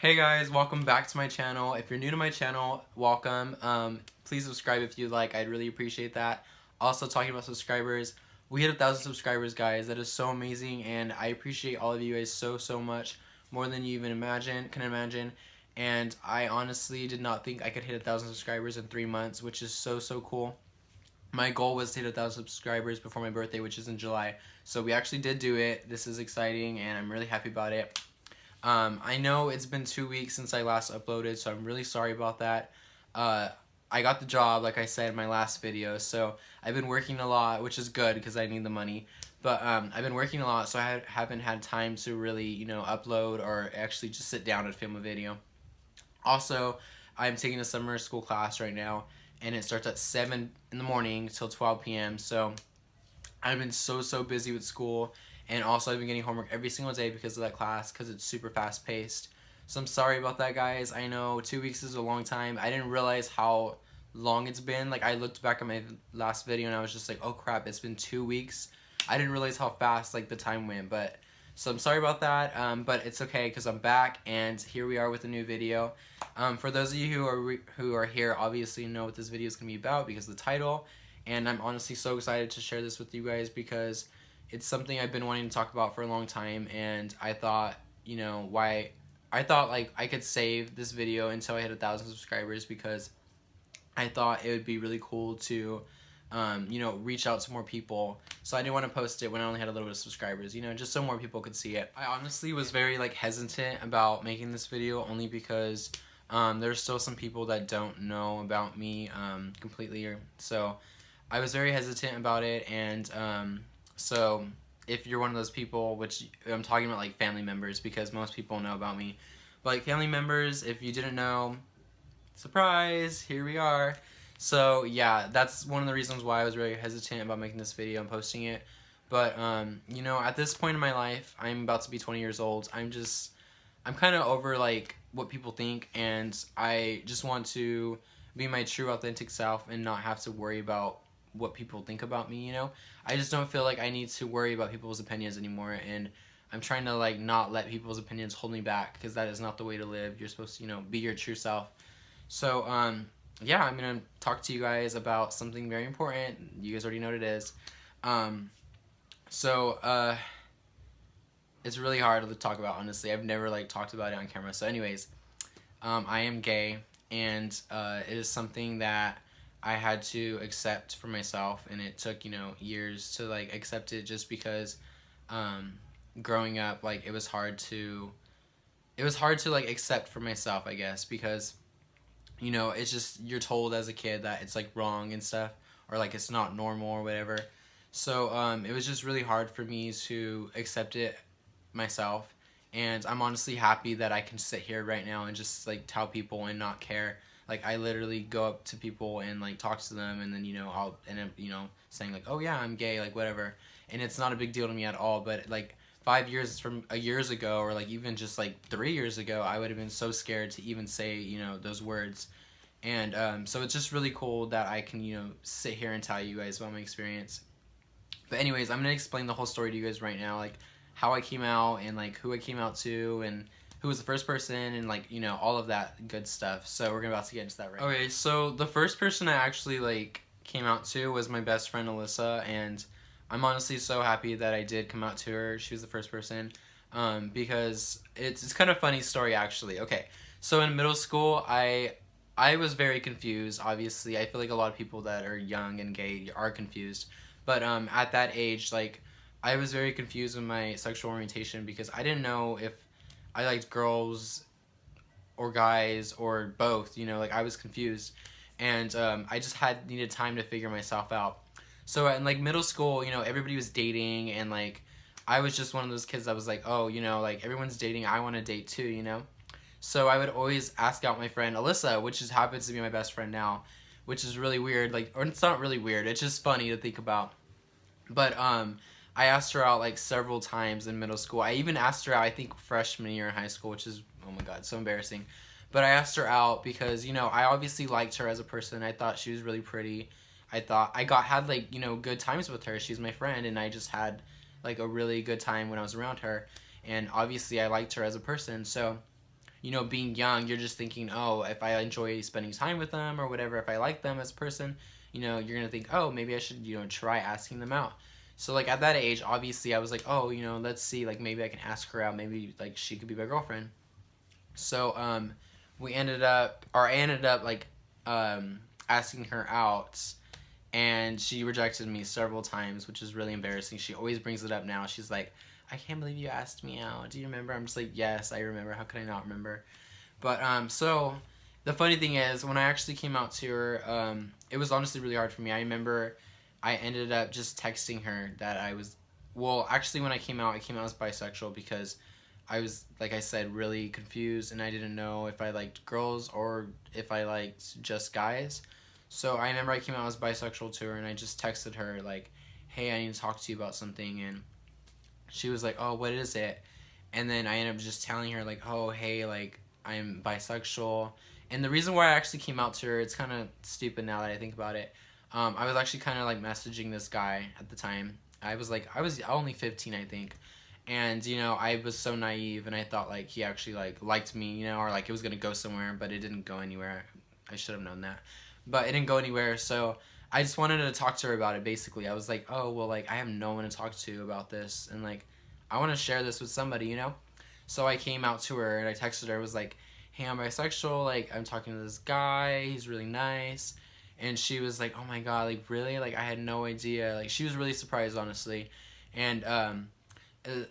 Hey guys, welcome back to my channel. If you're new to my channel, welcome. Please subscribe if you like. I'd really appreciate that. Also, talking about subscribers, we hit 1,000 subscribers, guys. That is so amazing, and I appreciate all of you guys so much, more than you even can imagine. And I honestly did not think I could hit 1,000 subscribers in 3 months, which is so cool. My goal was to hit 1,000 subscribers before my birthday, which is in July. So we actually did do it. This is exciting, and I'm really happy about it. I know it's been 2 weeks since I last uploaded, so I'm really sorry about that. I got the job, like I said in my last video, so I've been working a lot, which is good because I need the money. But I've been working a lot, so I haven't had time to really, upload or actually just sit down and film a video. Also, I'm taking a summer school class right now, and it starts at 7 in the morning till 12 p.m. So I've been so busy with school, and also I've been getting homework every single day because of that class, because it's super fast paced. So I'm sorry about that, guys. I know 2 weeks is a long time. I didn't realize how long it's been. Like, I looked back at my last video and I was just like, oh crap, it's been 2 weeks. I didn't realize how fast like the time went, but so I'm sorry about that, but it's okay because I'm back and here we are with a new video. For those of you who are here, obviously know what this video is going to be about because of the title, and I'm honestly so excited to share this with you guys because it's something I've been wanting to talk about for a long time, and I thought, like I could save this video until I hit 1,000 subscribers because I thought it would be really cool to reach out to more people. So I didn't want to post it when I only had a little bit of subscribers, just so more people could see it. I honestly was very hesitant about making this video only because there's still some people that don't know about me completely. So I was very hesitant about it, and so if you're one of those people, which I'm talking about like family members because most people know about me, but like family members, if you didn't know, surprise, here we are. So yeah, that's one of the reasons why I was really hesitant about making this video and posting it. But at this point in my life, I'm about to be 20 years old. I'm kind of over like what people think, and I just want to be my true authentic self and not have to worry about what people think about me. I just don't feel like I need to worry about people's opinions anymore, and I'm trying to like not let people's opinions hold me back because that is not the way to live. You're supposed to be your true self. So yeah, I'm gonna talk to you guys about something very important. You guys already know what it is. It's really hard to talk about, honestly. I've never like talked about it on camera. So anyways, I am gay, and it is something that I had to accept for myself, and it took years to like accept it just because growing up, like it was hard to like accept for myself, I guess, because it's just, you're told as a kid that it's like wrong and stuff, or like it's not normal or whatever. So it was just really hard for me to accept it myself, and I'm honestly happy that I can sit here right now and just like tell people and not care. Like, I literally go up to people and like talk to them, and then I'll end up saying like, oh yeah, I'm gay, like whatever, and it's not a big deal to me at all. But like 5 years ago, or like even just like 3 years ago, I would have been so scared to even say those words. And so it's just really cool that I can sit here and tell you guys about my experience. But anyways, I'm gonna explain the whole story to you guys right now, like how I came out and like who I came out to and who was the first person, and like all of that good stuff. So we're about to get into that right now. Okay, so the first person I actually like came out to was my best friend Alyssa, and I'm honestly so happy that I did come out to her. She was the first person, because it's kind of funny story actually. Okay, so in middle school, I was very confused. Obviously, I feel like a lot of people that are young and gay are confused, but at that age, like I was very confused with my sexual orientation because I didn't know if I liked girls or guys or both. Like I was confused, and I just needed time to figure myself out. So in like middle school, everybody was dating, and like I was just one of those kids that was like, oh, like everyone's dating, I want to date too. So I would always ask out my friend Alyssa, which just happens to be my best friend now, which is really weird. Like, or it's not really weird, it's just funny to think about. But I asked her out like several times in middle school. I even asked her out, I think, freshman year in high school, which is, oh my god, so embarrassing. But I asked her out because I obviously liked her as a person. I thought she was really pretty. I thought had like good times with her. She's my friend, and I just had like a really good time when I was around her. And obviously I liked her as a person. So you know, being young, you're just thinking, oh, if I enjoy spending time with them or whatever, if I like them as a person, you know, you're gonna think, oh, maybe I should, you know, try asking them out. So like at that age, obviously I was like, oh, you know, let's see, like maybe I can ask her out, maybe like she could be my girlfriend. So we ended up, or I ended up like asking her out, and she rejected me several times, which is really embarrassing. She always brings it up now. She's like, I can't believe you asked me out. Do you remember? I'm just like, yes, I remember. How could I not remember? But so the funny thing is, when I actually came out to her, it was honestly really hard for me. I remember I ended up just texting her that I was, well, actually when I came out as bisexual because I was, like I said, really confused and I didn't know if I liked girls or if I liked just guys. So I remember I came out as bisexual to her and I just texted her like, hey, I need to talk to you about something. And she was like, oh, what is it? And then I ended up just telling her like, oh, hey, like I'm bisexual. And the reason why I actually came out to her, it's kind of stupid now that I think about it. I was actually kind of like messaging this guy at the time. I was only 15, I think. And, you know, I was so naive and I thought like he actually like liked me, you know, or like it was going to go somewhere, but it didn't go anywhere. I should have known that. But it didn't go anywhere. So I just wanted to talk to her about it basically. I was like, oh, well, like I have no one to talk to about this. And like, I want to share this with somebody, you know? So I came out to her and I texted her. I was like, hey, I'm bisexual. Like, I'm talking to this guy. He's really nice. And she was like, oh my God, like, really? Like, I had no idea. Like, she was really surprised, honestly. And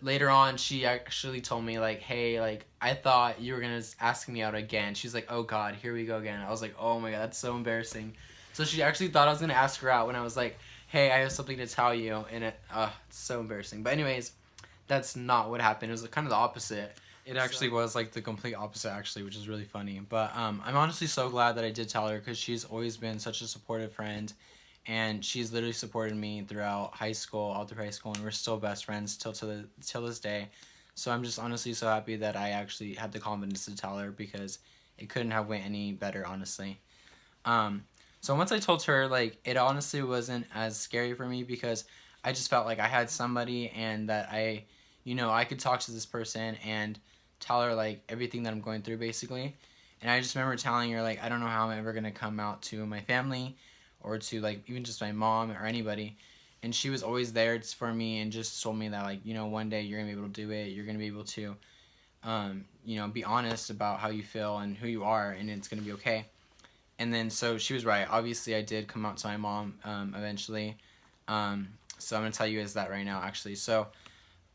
later on, she actually told me, like, hey, like, I thought you were going to ask me out again. She's like, oh God, here we go again. I was like, oh my God, that's so embarrassing. So she actually thought I was going to ask her out when I was like, hey, I have something to tell you. And it's so embarrassing. But anyways, that's not what happened. It was kind of the opposite. It actually was like the complete opposite, actually, which is really funny. But I'm honestly so glad that I did tell her because she's always been such a supportive friend, and she's literally supported me throughout high school, all through high school, and we're still best friends till this day. So I'm just honestly so happy that I actually had the confidence to tell her because it couldn't have went any better, honestly. So once I told her, like, it honestly wasn't as scary for me because I just felt like I had somebody and that I, you know, I could talk to this person and tell her like everything that I'm going through basically. And I just remember telling her like I don't know how I'm ever gonna come out to my family or to like even just my mom or anybody. And she was always there for me and just told me that like, you know, one day you're gonna be able to do it. You're gonna be able to you know, be honest about how you feel and who you are, and it's gonna be okay. And then so she was right. Obviously I did come out to my mom eventually. So I'm gonna tell you guys that right now actually. So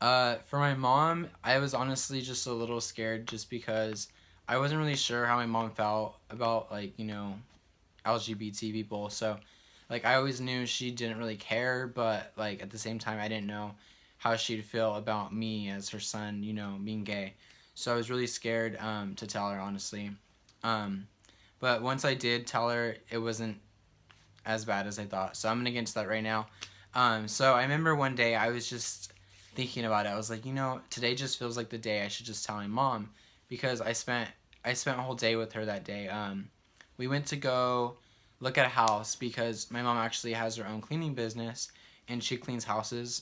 for my mom, I was honestly just a little scared just because I wasn't really sure how my mom felt about, like, you know, LGBT people. So, like, I always knew she didn't really care, but, like, at the same time, I didn't know how she'd feel about me as her son, you know, being gay. So I was really scared to tell her, honestly. But once I did tell her, it wasn't as bad as I thought. So I'm going to get into that right now. So I remember one day I was just thinking about it. I was like, you know, today just feels like the day I should just tell my mom because I spent a whole day with her that day. We went to go look at a house because my mom actually has her own cleaning business and she cleans houses.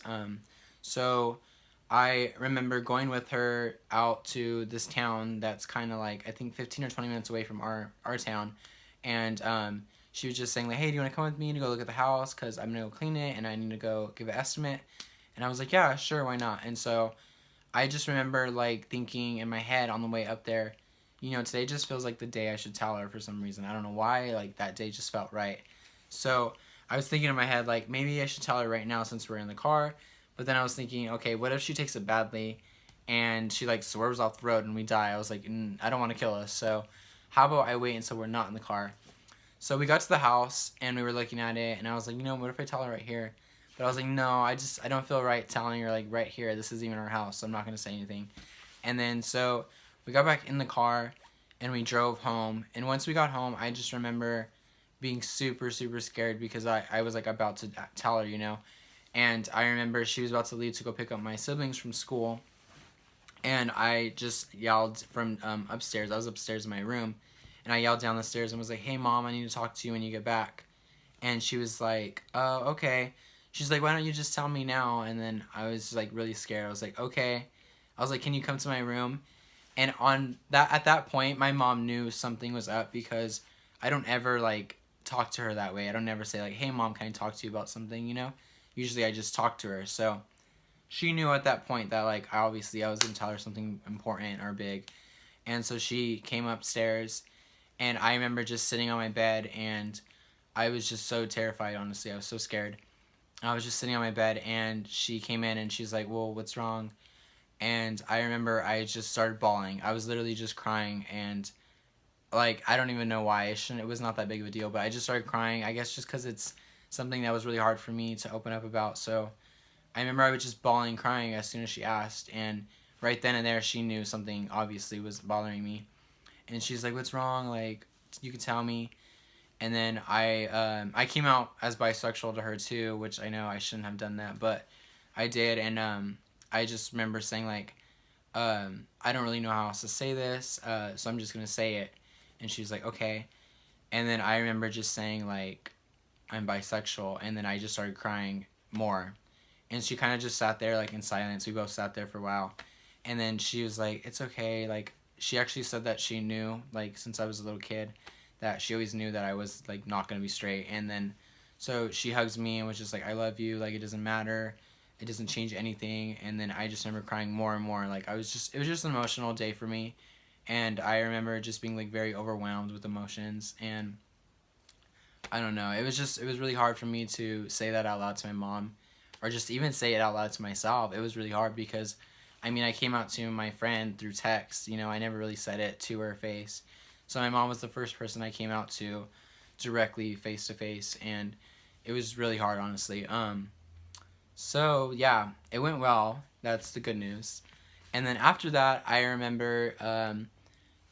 So I remember going with her out to this town that's kind of like I think 15 or 20 minutes away from our town, and she was just saying like, hey, do you want to come with me to go look at the house because I'm gonna go clean it and I need to go give an estimate. And I was like, yeah, sure, why not? And so I just remember like thinking in my head on the way up there, you know, today just feels like the day I should tell her for some reason. I don't know why, like that day just felt right. So I was thinking in my head like maybe I should tell her right now since we're in the car. But then I was thinking, okay, what if she takes it badly and she like swerves off the road and we die? I was like, I don't want to kill us. So how about I wait until we're not in the car? So we got to the house and we were looking at it and I was like, you know, what if I tell her right here? But I was like, no, I don't feel right telling her like right here. This is even our house, so I'm not going to say anything. And then so we got back in the car and we drove home. And once we got home, I just remember being super, super scared because I was like about to tell her, you know. And I remember she was about to leave to go pick up my siblings from school. And I just yelled from upstairs. I was upstairs in my room. And I yelled down the stairs and was like, hey, Mom, I need to talk to you when you get back. And she was like, oh, okay. She's like, why don't you just tell me now? And then I was like really scared. I was like, okay. I was like, can you come to my room? And on that at that point, my mom knew something was up because I don't ever like talk to her that way. I don't ever say like, "Hey mom, can I talk to you about something?" You know? Usually I just talk to her. So she knew at that point that like obviously I was gonna tell her something important or big. And so she came upstairs, and I remember just sitting on my bed, and I was just so terrified, honestly. I was so scared. I was just sitting on my bed, and she came in and she's like, "Well, what's wrong?" And I remember I just started bawling. I was literally just crying, and like I don't even know why. It was not that big of a deal, but I just started crying. I guess just because it's something that was really hard for me to open up about. So I remember I was just bawling, crying as soon as she asked, and right then and there she knew something obviously was bothering me, and she's like, "What's wrong? Like, you can tell me." And then I came out as bisexual to her too, which I know I shouldn't have done that, but I did, and I just remember saying like, I don't really know how else to say this, so I'm just gonna say it. And she's like, okay. And then I remember just saying like, I'm bisexual, and then I just started crying more. And she kind of just sat there like in silence. We both sat there for a while, and then she was like, it's okay. Like she actually said that she knew, like since I was a little kid, that she always knew that I was like not gonna be straight. And then so she hugs me and was just like, I love you. Like it doesn't matter. It doesn't change anything. And then I just remember crying more and more. Like it was just an emotional day for me, and I remember just being like very overwhelmed with emotions. And I don't know. It was really hard for me to say that out loud to my mom, or just even say it out loud to myself. It was really hard because, I mean, I came out to my friend through text. You know, I never really said it to her face. So my mom was the first person I came out to directly face to face, and it was really hard, honestly. So yeah, it went well. That's the good news. And then after that, I remember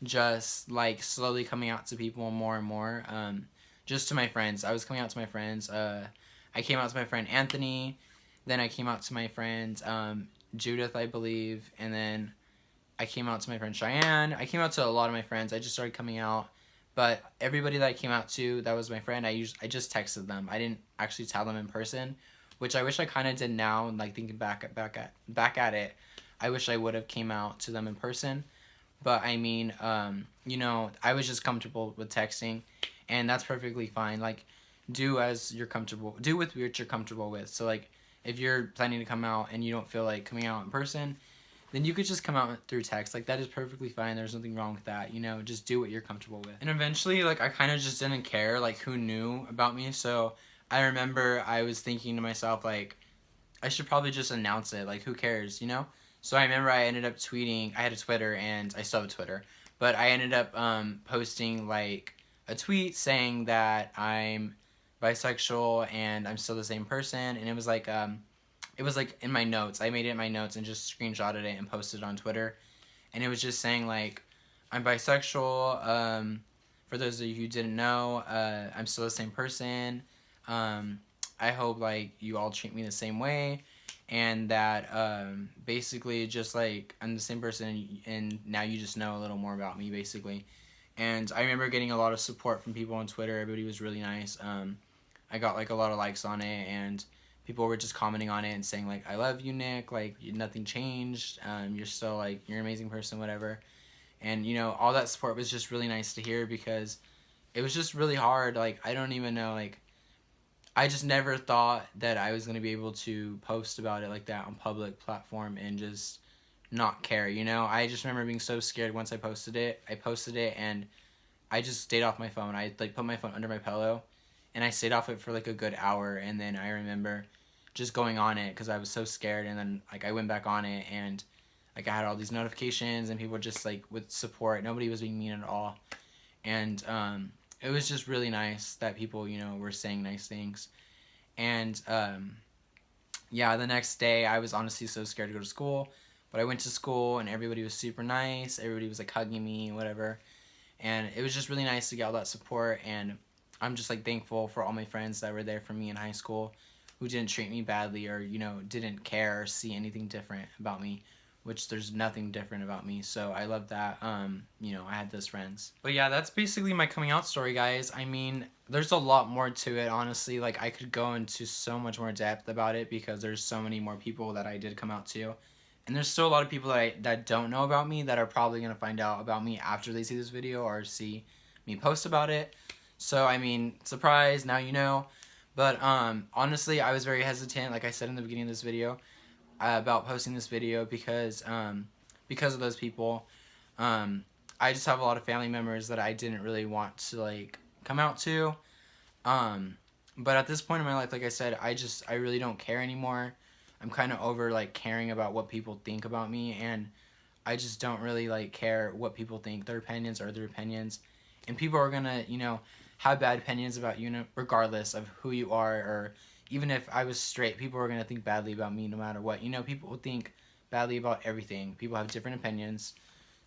just like slowly coming out to people more and more. Just to my friends. I was coming out to my friends. I came out to my friend Anthony. Then I came out to my friend Judith, I believe. And then I came out to my friend Cheyenne. I came out to a lot of my friends. I just started coming out. But everybody that I came out to that was my friend, I just texted them. I didn't actually tell them in person, which I wish I kind of did now. Like thinking back at it, I wish I would have came out to them in person. But I mean, you know, I was just comfortable with texting, and that's perfectly fine. Like, do as you're comfortable. Do with what you're comfortable with. So like, if you're planning to come out and you don't feel like coming out in person, then you could just come out through text. Like that is perfectly fine. There's nothing wrong with that. You know, just do what you're comfortable with. And eventually, like I kind of just didn't care like who knew about me. So I remember I was thinking to myself like, I should probably just announce it. Like who cares, you know? So I remember I ended up tweeting. I had a Twitter, and I still have a Twitter, but I ended up posting like a tweet saying that I'm bisexual and I'm still the same person. And it was like in my notes. I made it in my notes and just screenshotted it and posted it on Twitter. And it was just saying like, I'm bisexual. For those of you who didn't know, I'm still the same person. I hope like you all treat me the same way, and that basically just like I'm the same person, and now you just know a little more about me basically. And I remember getting a lot of support from people on Twitter. Everybody was really nice. I got like a lot of likes on it, and people were just commenting on it and saying like, I love you, Nick, like nothing changed, you're still like, you're an amazing person, whatever. And you know, all that support was just really nice to hear, because it was just really hard. Like I don't even know, like I just never thought that I was going to be able to post about it like that on public platform and just not care, you know? I just remember being so scared once I posted it. I posted it and I just stayed off my phone. I like put my phone under my pillow, and I stayed off it for like a good hour, and then I remember just going on it because I was so scared, and then like I went back on it, and like I had all these notifications and people just like with support. Nobody was being mean at all. And it was just really nice that people, you know, were saying nice things. And yeah, the next day I was honestly so scared to go to school, but I went to school and everybody was super nice. Everybody was like hugging me and whatever. And it was just really nice to get all that support, and I'm just like thankful for all my friends that were there for me in high school, who didn't treat me badly, or you know, didn't care or see anything different about me, which there's nothing different about me. So I love that. You know, I had those friends. But yeah, that's basically my coming out story, guys. I mean, there's a lot more to it, honestly. Like I could go into so much more depth about it because there's so many more people that I did come out to, And there's still a lot of people that don't know about me that are probably going to find out about me after they see this video or see me post about it. So, I mean, surprise, now you know. But honestly, I was very hesitant, like I said in the beginning of this video, about posting this video because of those people. I just have a lot of family members that I didn't really want to like come out to. But at this point in my life, like I said, I really don't care anymore. I'm kind of over like caring about what people think about me, and I just don't really like care what people think. Their opinions are their opinions, and people are gonna, you know, have bad opinions about you, regardless of who you are, or even if I was straight, people are gonna think badly about me no matter what. You know, people think badly about everything. People have different opinions,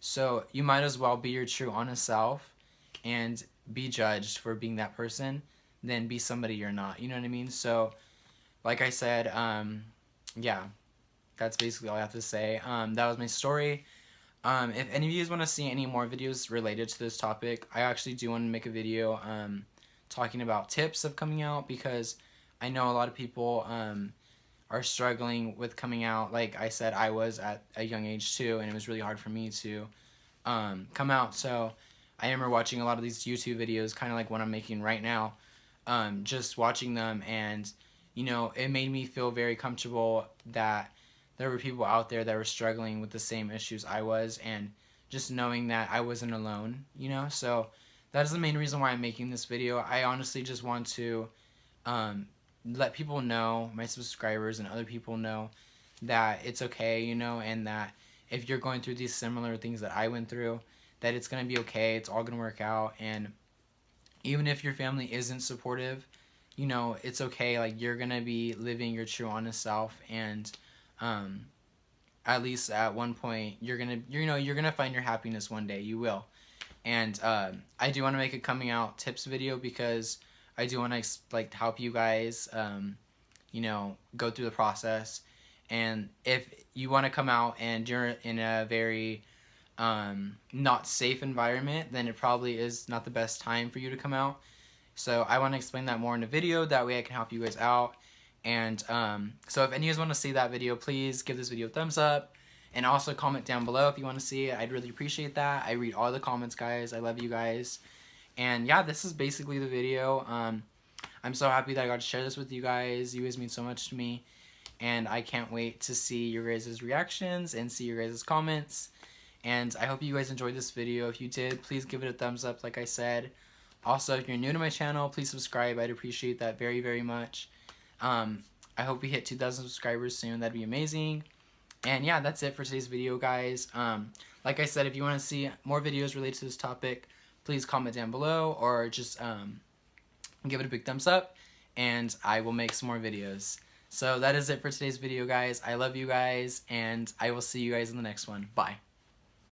so you might as well be your true, honest self, and be judged for being that person, than be somebody you're not. You know what I mean? So, like I said, yeah, that's basically all I have to say. That was my story. If any of you guys want to see any more videos related to this topic, I actually do want to make a video talking about tips of coming out, because I know a lot of people are struggling with coming out. Like I said, I was at a young age too, and it was really hard for me to come out. So I remember watching a lot of these YouTube videos, kind of like what I'm making right now, just watching them, and you know, it made me feel very comfortable that there were people out there that were struggling with the same issues I was, and just knowing that I wasn't alone, you know. So that is the main reason why I'm making this video. I honestly just want to let people know, my subscribers and other people know, that it's okay, you know, and that if you're going through these similar things that I went through, that it's going to be okay, it's all going to work out. And even if your family isn't supportive, you know, it's okay. Like, you're gonna be living your true, honest self, and at least at one point, you're gonna find your happiness one day. You will. And I do want to make a coming out tips video, because I do want to like help you guys, you know, go through the process. And if you want to come out and you're in a very not safe environment, then it probably is not the best time for you to come out. So I want to explain that more in a video, that way I can help you guys out. And so if any of you guys want to see that video, please give this video a thumbs up, and also comment down below if you want to see it. I'd really appreciate that. I read all the comments, guys. I love you guys. And yeah, this is basically the video. I'm so happy that I got to share this with you guys. You guys mean so much to me, and I can't wait to see your guys' reactions and see your guys' comments. And I hope you guys enjoyed this video. If you did, please give it a thumbs up, like I said. Also, if you're new to my channel, please subscribe. I'd appreciate that very, very much. I hope we hit 2,000 subscribers soon. That'd be amazing. And yeah, that's it for today's video, guys. Like I said, if you want to see more videos related to this topic, please comment down below, or just give it a big thumbs up, and I will make some more videos. So that is it for today's video, guys. I love you guys, and I will see you guys in the next one. Bye.